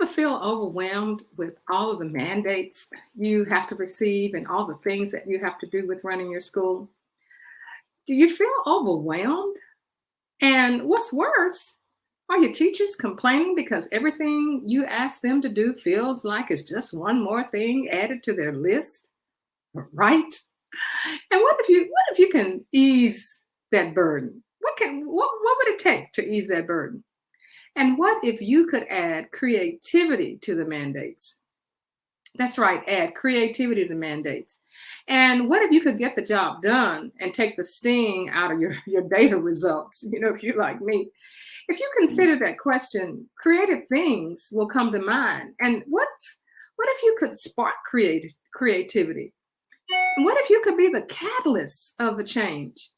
ever feel overwhelmed with all of the mandates you have to receive and all the things that you have to do with running your school? Do you feel overwhelmed? And what's worse, are your teachers complaining because everything you ask them to do feels like it's just one more thing added to their list? Right? And what if you can ease that burden? What would it take to ease that burden? And what if you could add creativity to the mandates? That's right, add creativity to the mandates. And what if you could get the job done and take the sting out of your data results? If you're like me. If you consider that question, creative things will come to mind. And what if you could spark creativity? And what if you could be the catalyst of the change?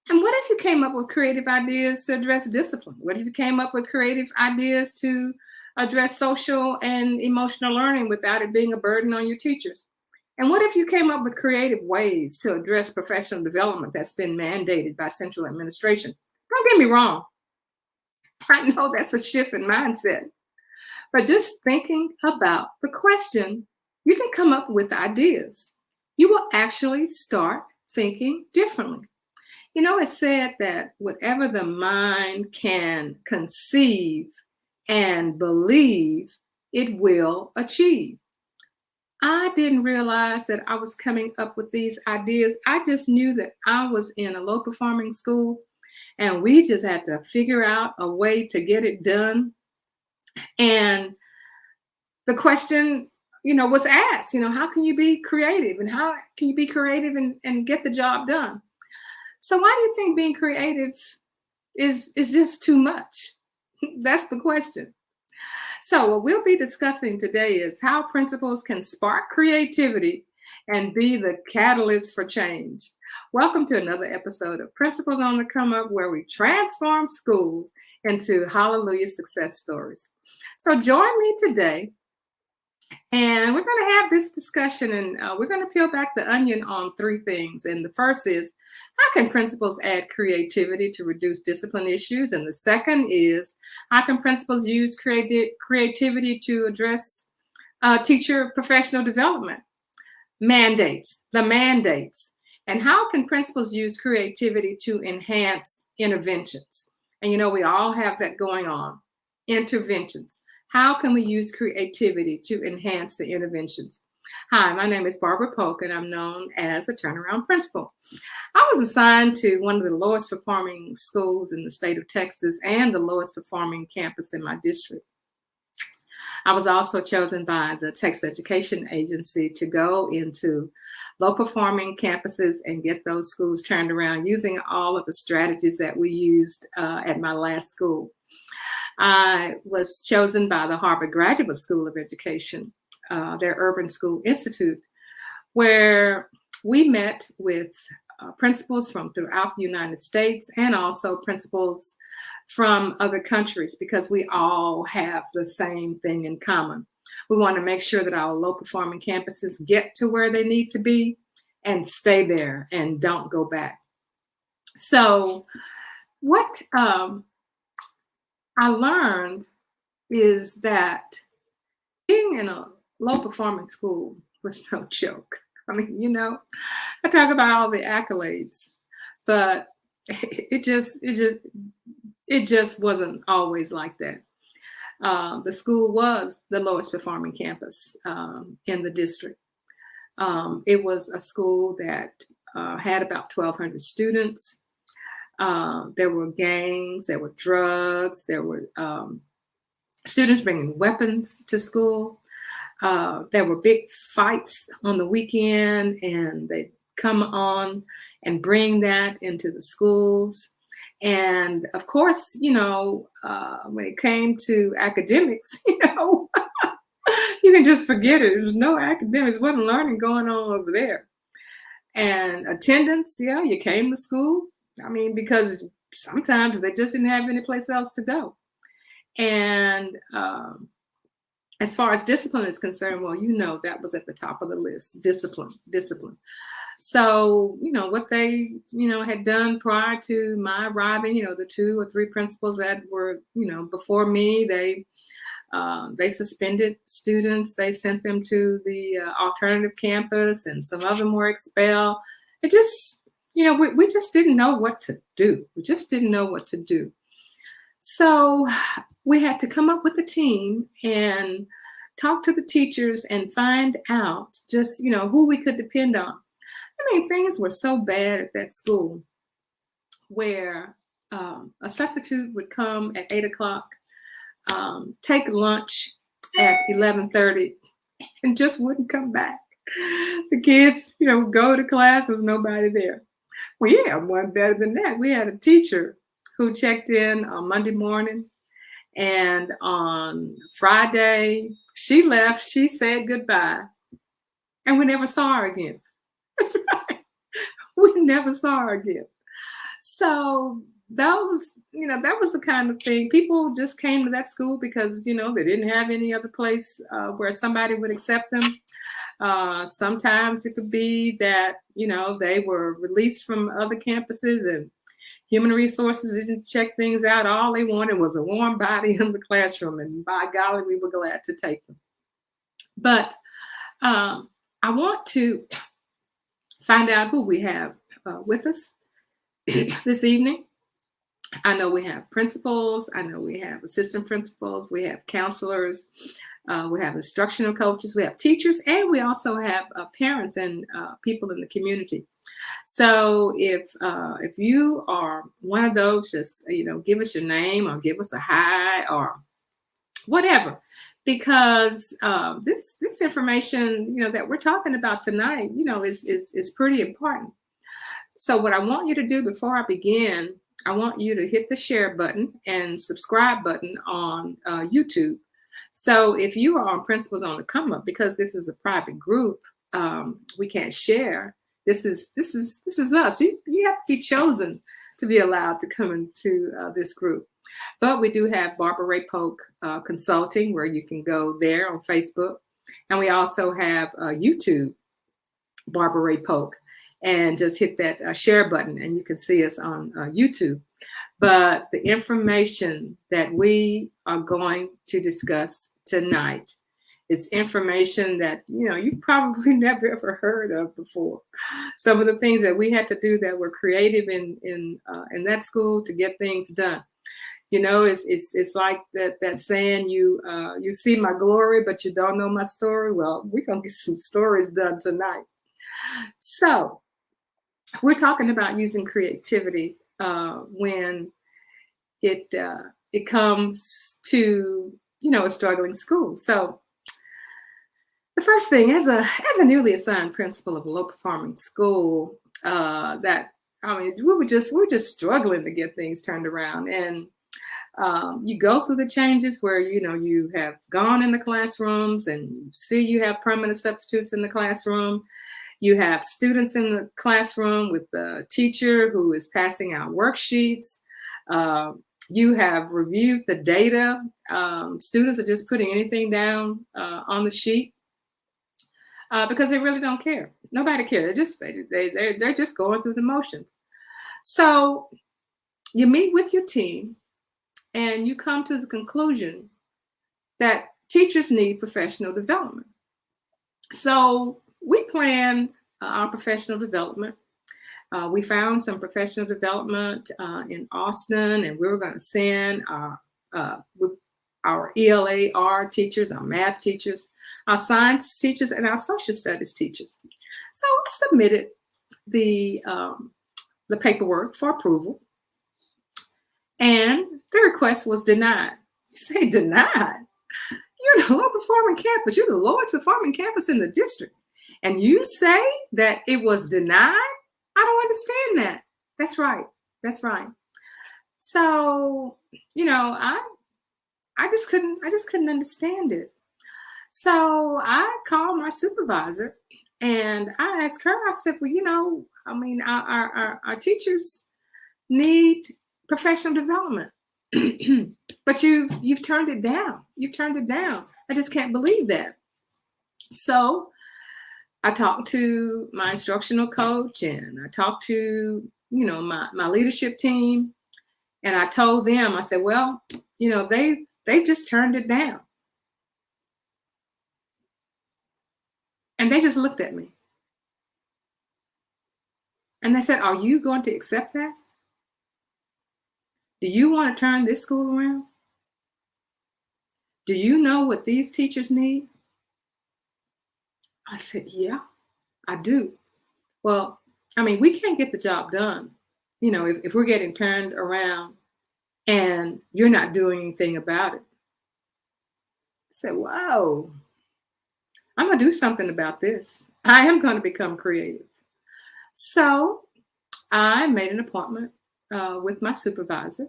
And what if you came up with creative ideas to address discipline? What if you came up with creative ideas to address social and emotional learning without it being a burden on your teachers? And what if you came up with creative ways to address professional development that's been mandated by central administration? Don't get me wrong. I know that's a shift in mindset, but just thinking about the question, you can come up with ideas. You will actually start thinking differently. It's said that whatever the mind can conceive and believe, it will achieve. I didn't realize that I was coming up with these ideas. I just knew that I was in a low performing school and we just had to figure out a way to get it done. And the question, was asked, how can you be creative and how can you be creative and get the job done? So why do you think being creative is just too much? That's the question. So what we'll be discussing today is how principals can spark creativity and be the catalyst for change. Welcome to another episode of Principals on the Come Up, where we transform schools into hallelujah success stories. So join me today, and we're going to have this discussion, and we're going to peel back the onion on three things. And the first is, how can principals add creativity to reduce discipline issues? And the second is, how can principals use creativity to address teacher professional development? The mandates. And how can principals use creativity to enhance interventions? And we all have that going on, interventions. How can we use creativity to enhance the interventions? Hi, my name is Barbara Polk, and I'm known as a turnaround principal. I was assigned to one of the lowest performing schools in the state of Texas and the lowest performing campus in my district. I was also chosen by the Texas Education Agency to go into low performing campuses and get those schools turned around using all of the strategies that we used at my last school. I was chosen by the Harvard Graduate School of Education, their Urban School Institute, where we met with principals from throughout the United States and also principals from other countries, because we all have the same thing in common. We want to make sure that our low performing campuses get to where they need to be and stay there and don't go back. So what I learned is that being in a low performing school was no joke. I mean, I talk about all the accolades, but it just wasn't always like that. The school was the lowest performing campus in the district. It was a school that had about 1,200 students. There were gangs, there were drugs, there were students bringing weapons to school. There were big fights on the weekend, and they'd come on and bring that into the schools. And of course, when it came to academics, you can just forget it. There was no academics, wasn't learning going on over there. And attendance, you came to school. I mean, because sometimes they just didn't have any place else to go. And as far as discipline is concerned, well, that was at the top of the list, discipline. So, what they, had done prior to my arriving, the 2 or 3 principals that were, before me, they They suspended students. They sent them to the alternative campus, and some of them were expelled. It just, we just didn't know what to do. We just didn't know what to do. So we had to come up with a team and talk to the teachers and find out just, who we could depend on. I mean, things were so bad at that school where a substitute would come at 8 o'clock, take lunch at 11:30, and just wouldn't come back. The kids, go to class, there was nobody there. We had one better than that. We had a teacher who checked in on Monday morning, and on Friday, she left, she said goodbye, and we never saw her again. That's right. We never saw her again. So that was the kind of thing. People just came to that school because, they didn't have any other place where somebody would accept them. Sometimes it could be that, they were released from other campuses and human resources didn't check things out. All they wanted was a warm body in the classroom. And by golly, we were glad to take them. But I want to find out who we have with us this evening. I know we have principals. I know we have assistant principals. We have counselors. We have instructional coaches. We have teachers. And we also have parents and people in the community. So if you are one of those, just, give us your name or give us a hi or whatever. Because this information, that we're talking about tonight, is pretty important. So what I want you to do before I begin, I want you to hit the share button and subscribe button on YouTube. So if you are on Principals on the Come Up, because this is a private group, we can't share. This is us. You have to be chosen to be allowed to come into this group. But we do have Barbara Ray Polk Consulting, where you can go there on Facebook. And we also have YouTube, Barbara Ray Polk, and just hit that share button and you can see us on YouTube. But the information that we are going to discuss tonight is information that, you probably never ever heard of before. Some of the things that we had to do that were creative in that school to get things done. It's like that saying, you see my glory, but you don't know my story. Well, we're going to get some stories done tonight. So we're talking about using creativity when it comes to, a struggling school. So the first thing, as a newly assigned principal of a low performing school, we're just struggling to get things turned around. And you go through the changes where, you have gone in the classrooms and you see you have permanent substitutes in the classroom. You have students in the classroom with the teacher who is passing out worksheets. You have reviewed the data. Students are just putting anything down on the sheet because they really don't care. Nobody cares. They're just going through the motions. So you meet with your team and you come to the conclusion that teachers need professional development. So we planned our professional development. We found some professional development in Austin, and we were going to send our ELA teachers, our math teachers, our science teachers, and our social studies teachers. So I submitted the paperwork for approval, and the request was denied. You say denied? You're the low performing campus. You're the lowest performing campus in the district. And you say that it was denied? I don't understand that. That's right. That's right. So, I just couldn't understand it. So I called my supervisor and I asked her, I said, well, our teachers need professional development. But you've turned it down. You've turned it down. I just can't believe that. So I talked to my instructional coach and I talked to, my leadership team. And I told them, I said, well, they just turned it down. And they just looked at me and they said, "Are you going to accept that? Do you want to turn this school around? Do you know what these teachers need?" I said, "Yeah, I do." Well, I mean, we can't get the job done, if we're getting turned around and you're not doing anything about it. I said, "Whoa, I'm going to do something about this. I am going to become creative." So I made an appointment with my supervisor.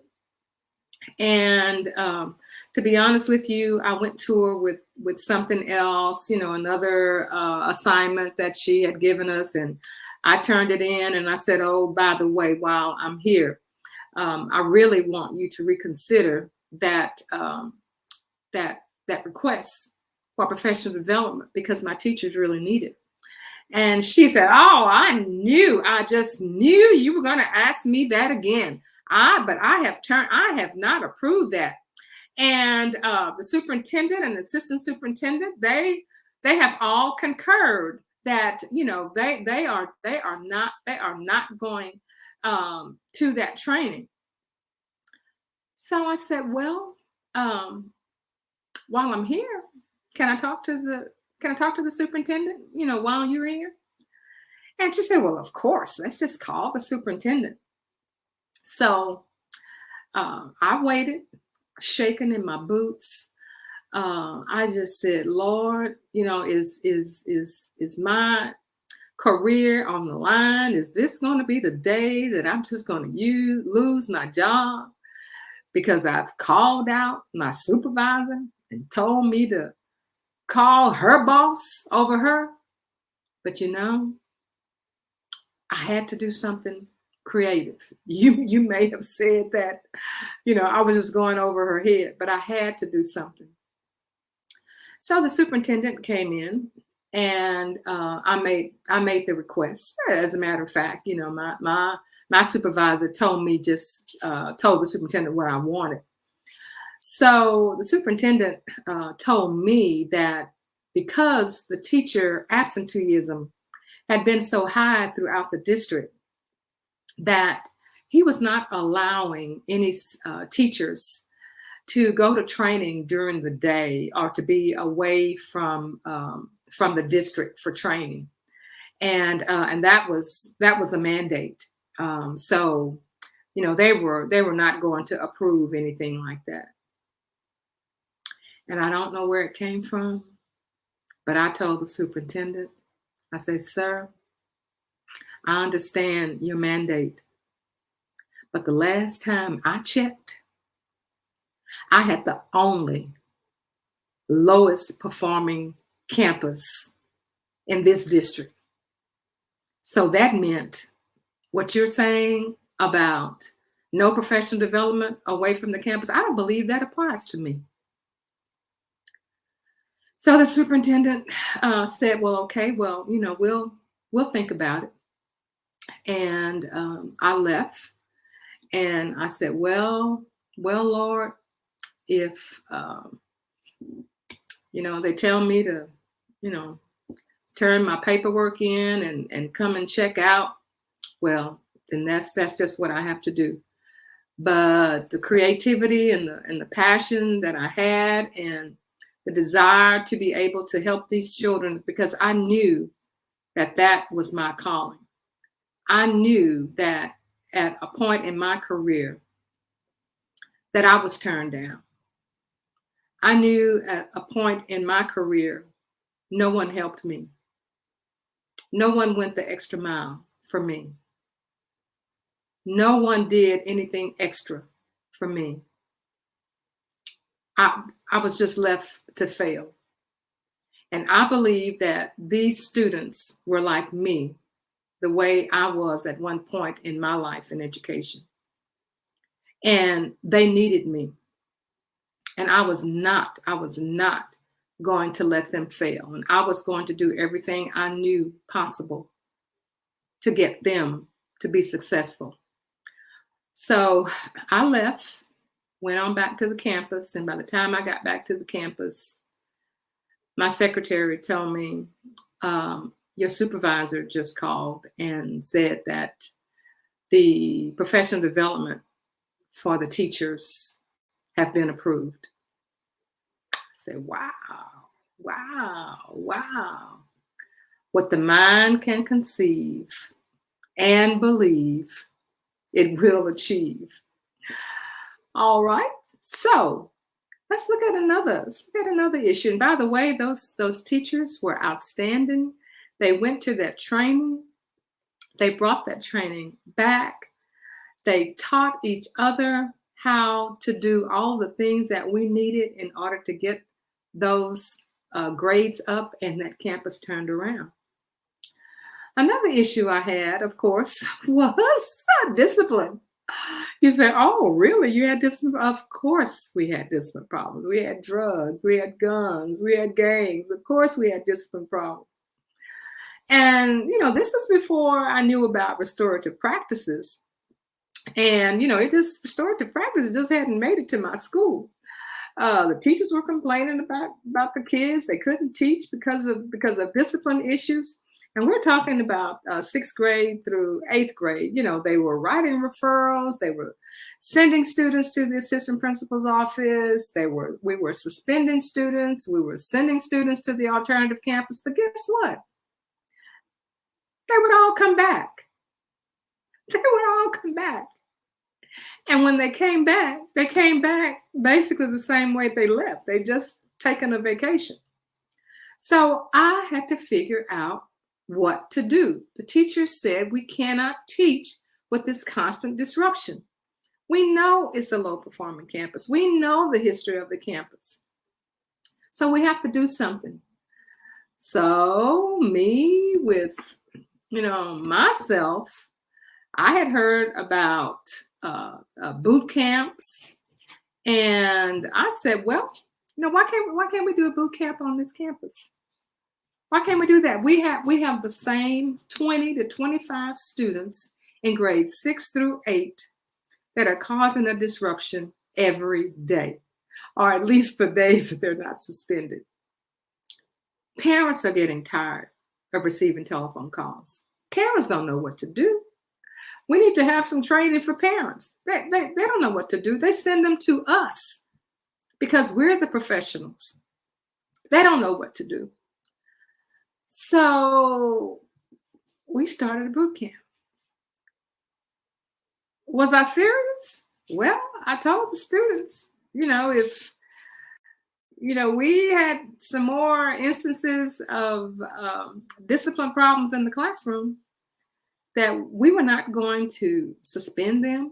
And to be honest with you, I went to her with something else, another assignment that she had given us, and I turned it in and I said, "Oh, by the way, while I'm here, I really want you to reconsider that request for professional development because my teachers really need it." And she said, "Oh, I just knew you were going to ask me that again. But I have not approved that." And the superintendent and the assistant superintendent, they have all concurred that, they are not going to that training. So I said, "Well, um, while I'm here, can I talk to the superintendent, while you're here?" And she said, "Well, of course, let's just call the superintendent." So I waited, shaking in my boots. I just said, "Lord, is my career on the line? Is this going to be the day that I'm just going to lose my job because I've called out my supervisor and told me to call her boss over her?" But I had to do something creative. You may have said that, I was just going over her head, but I had to do something. So the superintendent came in, and I made the request. As a matter of fact, my supervisor told the superintendent what I wanted. So the superintendent told me that because the teacher absenteeism had been so high throughout the district, that he was not allowing any teachers to go to training during the day or to be away from the district for training, and that was a mandate. So they were not going to approve anything like that, and I don't know where it came from, but I told the superintendent, I said, "Sir, I understand your mandate, but the last time I checked, I had the only lowest performing campus in this district. So that meant what you're saying about no professional development away from the campus, I don't believe that applies to me." So the superintendent said, "Well, okay, well, we'll think about it." And I left, and I said, "Well, Lord, if they tell me to, turn my paperwork in and come and check out, well, then that's just what I have to do." But the creativity and the passion that I had, and the desire to be able to help these children, because I knew that was my calling. I knew that at a point in my career that I was turned down. I knew at a point in my career, no one helped me. No one went the extra mile for me. No one did anything extra for me. I was just left to fail. And I believe that these students were like me, the way I was at one point in my life in education. And they needed me. And I was not going to let them fail. And I was going to do everything I knew possible to get them to be successful. So I left, went on back to the campus. And by the time I got back to the campus, My secretary told me, your supervisor just called and said that the professional development for the teachers have been approved. I said, wow, wow, wow. What the mind can conceive and believe, it will achieve. All right. So let's look at another issue. And by the way, those teachers were outstanding. They went to that training. They brought that training back. They taught each other how to do all the things that we needed in order to get those grades up and that campus turned around. Another issue I had, of course, was discipline. You say, oh, really? You had discipline? Of course we had discipline problems. We had drugs, we had guns, we had gangs. Of course we had discipline problems. And, this was before I knew about restorative practices. And, restorative practices just hadn't made it to my school. The teachers were complaining about the kids. They couldn't teach because of discipline issues. And we're talking about sixth grade through eighth grade. They were writing referrals. They were sending students to the assistant principal's office. We were suspending students. We were sending students to the alternative campus. But guess what? They would all come back. They would all come back. And when they came back basically the same way they left. They just taken a vacation. So I had to figure out what to do. The teacher said we cannot teach with this constant disruption. We know it's a low performing campus. We know the history of the campus. So we have to do something. So me with, myself, I had heard about boot camps, and I said, well, why can't we do a boot camp on this campus? Why can't we do that? We have the same 20 to 25 students in grades 6 through 8 that are causing a disruption every day, or at least for days that they're not suspended. Parents are getting tired of receiving telephone calls. Parents don't know what to do. We need to have some training for parents. They don't know what to do. They send them to us because we're the professionals. They don't know what to do. So we started a boot camp. Was I serious? Well, I told the students, if we had some more instances of discipline problems in the classroom, that we were not going to suspend them.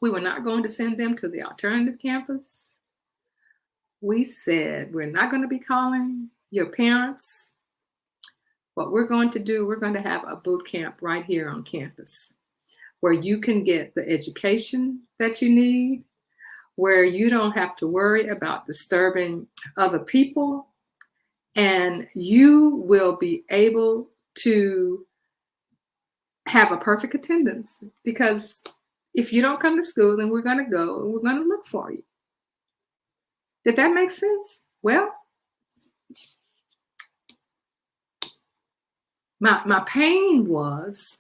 We were not going to send them to the alternative campus. We said, we're not going to be calling your parents. What we're going to do, we're going to have a boot camp right here on campus where you can get the education that you need, where you don't have to worry about disturbing other people, and you will be able to have a perfect attendance, because if you don't come to school, then we're going to go and we're going to look for you. Did that make sense? Well, my pain was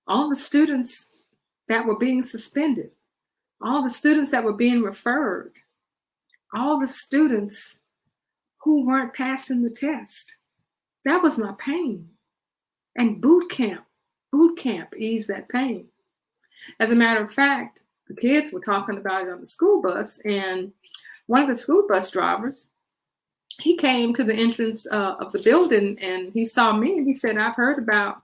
all the students that were being suspended, all the students that were being referred, all the students who weren't passing the test. That was my pain. And boot camp eased that pain. As a matter of fact, the kids were talking about it on the school bus, and one of the school bus drivers, he came to the entrance of the building and he saw me and he said, I've heard about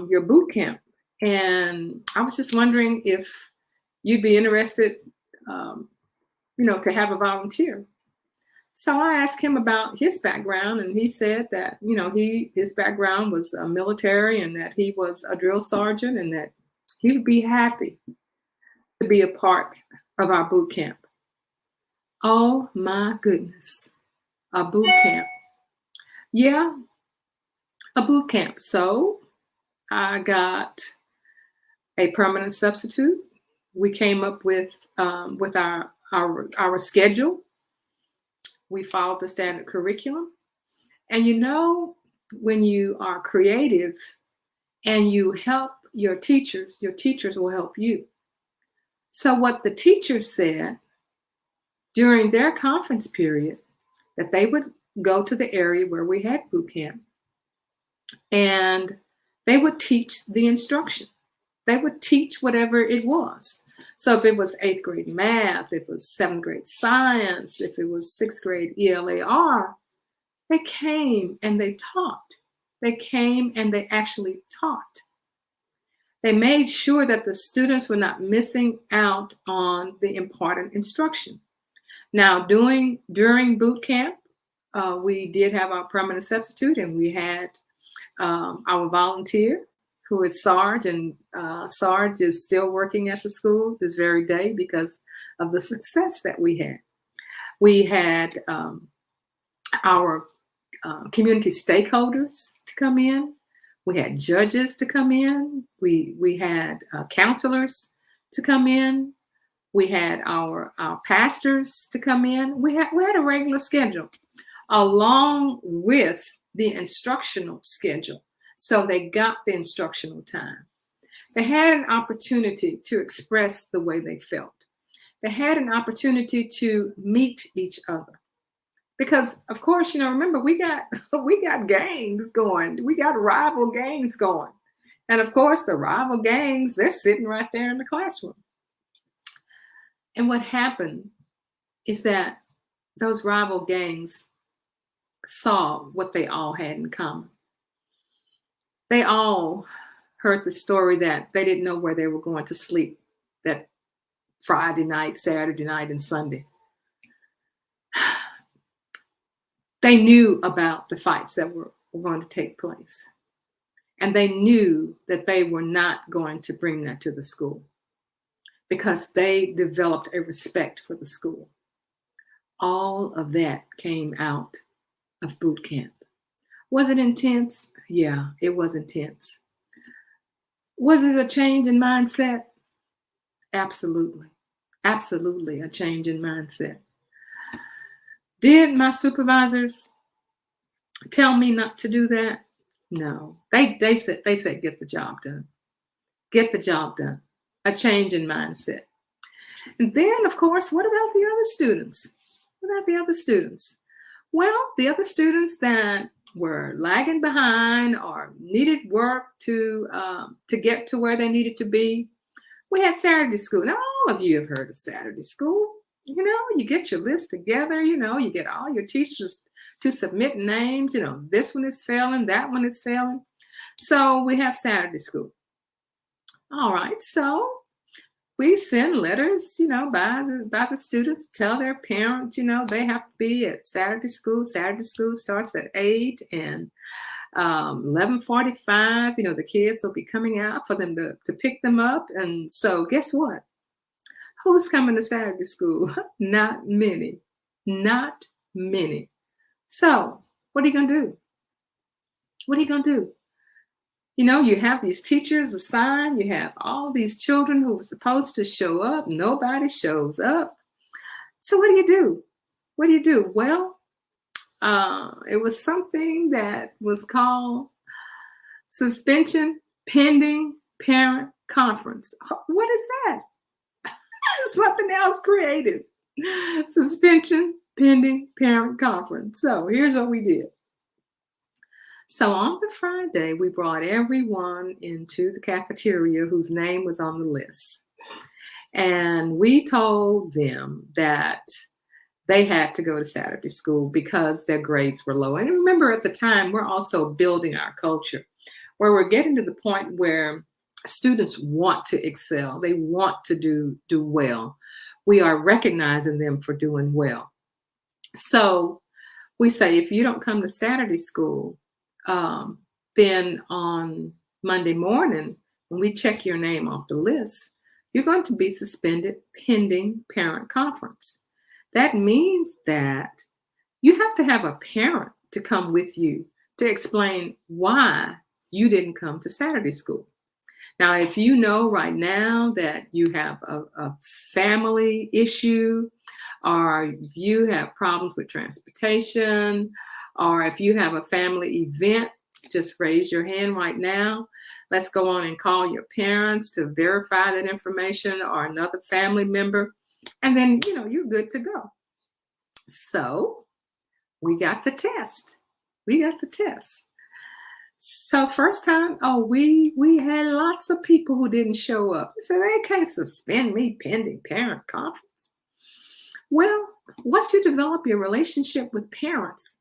your boot camp, and I was just wondering if you'd be interested, to have a volunteer. So I asked him about his background, and he said that, his background was military, and that he was a drill sergeant, and that he would be happy to be a part of our boot camp. Oh my goodness, a boot camp. Yeah, a boot camp. So I got a permanent substitute. We came up with our schedule. We followed the standard curriculum. And when you are creative and you help your teachers will help you. So what the teachers said during their conference period, that they would go to the area where we had boot camp, and they would teach the instruction. They would teach whatever it was. So if it was 8th grade math, if it was 7th grade science, if it was 6th grade ELAR, they came and they taught. They came and they actually taught. They made sure that the students were not missing out on the important instruction. Now, during boot camp, we did have our permanent substitute, and we had our volunteer, who is Sarge, and Sarge is still working at the school this very day because of the success that we had. We had our community stakeholders to come in. We had judges to come in. We had counselors to come in. We had our pastors to come in. We had a regular schedule along with the instructional schedule. So they got the instructional time. They had an opportunity to express the way they felt. They had an opportunity to meet each other. Because, of course, remember, we got gangs going. We got rival gangs going. And, of course, the rival gangs, they're sitting right there in the classroom. And what happened is that those rival gangs saw what they all had in common. They all heard the story that they didn't know where they were going to sleep that Friday night, Saturday night, and Sunday. They knew about the fights that were going to take place. And they knew that they were not going to bring that to the school because they developed a respect for the school. All of that came out of boot camp. Was it intense? Yeah, it was intense. Was it a change in mindset? Absolutely. Absolutely a change in mindset. Did my supervisors tell me not to do that? No. They said get the job done. Get the job done. A change in mindset. And then, of course, what about the other students? What about the other students? Well, the other students that were lagging behind or needed work to get to where they needed to be, we had Saturday school. Now, all of you have heard of Saturday school. You get your list together, you get all your teachers to submit names, this one is failing, that one is failing. So we have Saturday school. All right, so we send letters, by the students, tell their parents, they have to be at Saturday school. Saturday school starts at 8 and 11:45, the kids will be coming out for them to pick them up. And so guess what? Who's coming to Saturday school? Not many. Not many. So what are you going to do? What are you going to do? You have these teachers assigned. You have all these children who are supposed to show up. Nobody shows up. So what do you do? What do you do? Well, it was something that was called suspension pending parent conference. What is that? Something else creative. Suspension pending parent conference. So here's what we did. So on the Friday, we brought everyone into the cafeteria whose name was on the list. And we told them that they had to go to Saturday school because their grades were low. And remember, at the time, we're also building our culture where we're getting to the point where students want to excel. They want to do well. We are recognizing them for doing well. So we say, if you don't come to Saturday school, then on Monday morning, when we check your name off the list, you're going to be suspended pending parent conference. That means that you have to have a parent to come with you to explain why you didn't come to Saturday school. Now, if you know right now that you have a family issue, or if you have problems with transportation, or if you have a family event, just raise your hand right now. Let's go on and call your parents to verify that information or another family member. And then, you're good to go. So we got the test. We got the test. So first time, oh, we had lots of people who didn't show up. So they can't suspend me pending parent conference. Well, once you develop your relationship with parents,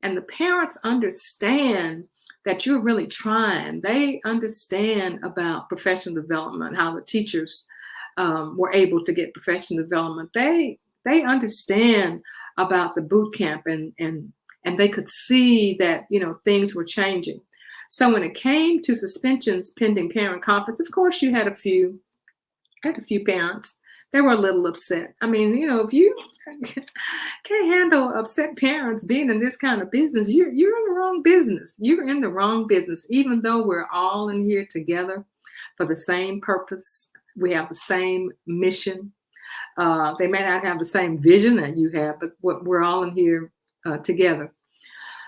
and the parents understand that you're really trying, they understand about professional development, how the teachers were able to get professional development. They understand about the boot camp, and they could see that things were changing. So when it came to suspensions pending parent conference, of course you had a few parents. They were a little upset. I mean, if you can't handle upset parents being in this kind of business, you're in the wrong business. You're in the wrong business, even though we're all in here together for the same purpose. We have the same mission. They may not have the same vision that you have, but we're all in here together.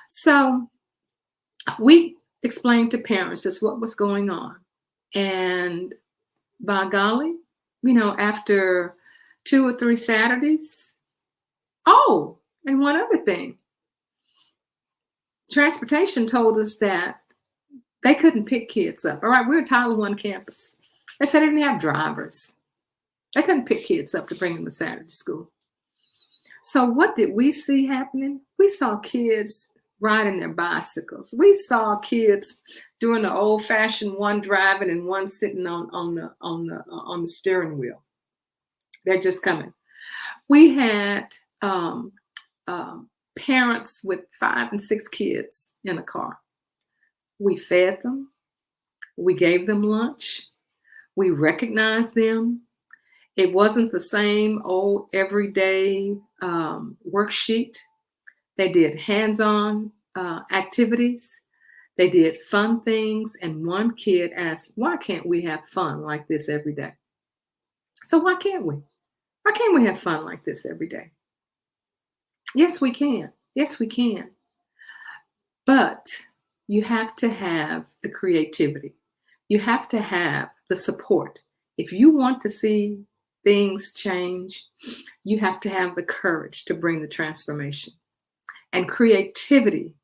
So we explained to parents just what was going on. And by golly, after 2 or 3 Saturdays. Oh, and one other thing. Transportation told us that they couldn't pick kids up. All right, we're a Title I campus. They said they didn't have drivers. They couldn't pick kids up to bring them to Saturday school. So what did we see happening? We saw kids riding their bicycles. We saw kids doing the old-fashioned one driving and one sitting on the steering wheel. They're just coming. We had parents with 5 and 6 kids in a car. We fed them. We gave them lunch. We recognized them. It wasn't the same old everyday worksheet. They did hands-on activities. They did fun things. And one kid asked, why can't we have fun like this every day? So why can't we? Why can't we have fun like this every day? Yes, we can. Yes, we can. But you have to have the creativity. You have to have the support. If you want to see things change, you have to have the courage to bring the transformation. And creativity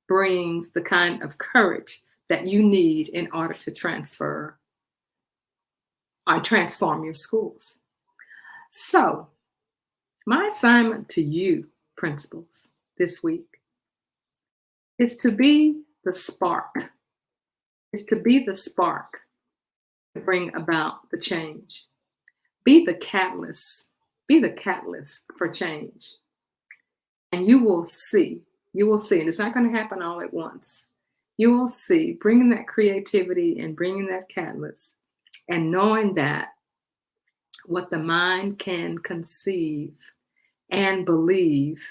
brings the kind of courage that you need in order to transform your schools. So, my assignment to you, principals, this week is to be the spark. Is to be the spark to bring about the change. Be the catalyst. Be the catalyst for change. And you will see, and it's not going to happen all at once. You will see, bringing that creativity and bringing that catalyst and knowing that what the mind can conceive and believe,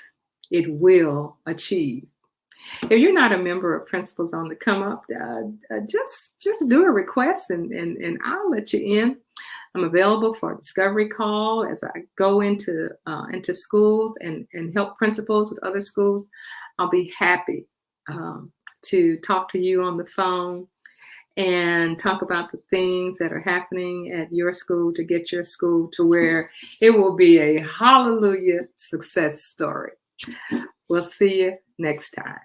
it will achieve. If you're not a member of Principals on the Come Up, just do a request and I'll let you in. I'm available for a discovery call as I go into schools and help principals with other schools. I'll be happy to talk to you on the phone and talk about the things that are happening at your school to get your school to where it will be a hallelujah success story. We'll see you next time.